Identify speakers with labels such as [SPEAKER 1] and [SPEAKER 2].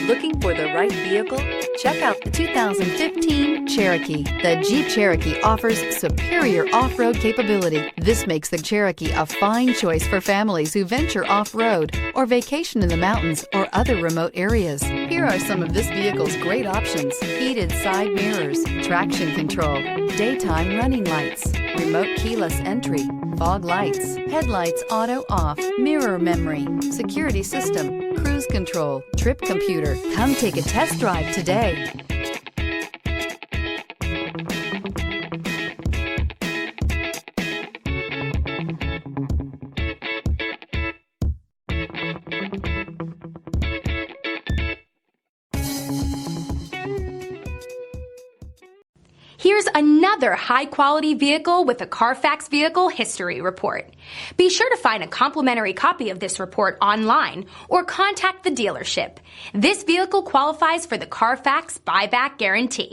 [SPEAKER 1] Looking for the right vehicle? Check out the 2015 Cherokee. The Jeep Cherokee offers superior off-road capability. This makes the Cherokee a fine choice for families who venture off-road or vacation in the mountains or other remote areas. Here are some of this vehicle's great options: heated side mirrors, traction control, daytime running lights, remote keyless entry, fog lights, headlights auto off, mirror memory, security system, cruise control, trip computer. Come take a test drive today.
[SPEAKER 2] Here's another high-quality vehicle with a CARFAX Vehicle History Report. Be sure to find a complimentary copy of this report online or contact the dealership. This vehicle qualifies for the CARFAX Buyback Guarantee.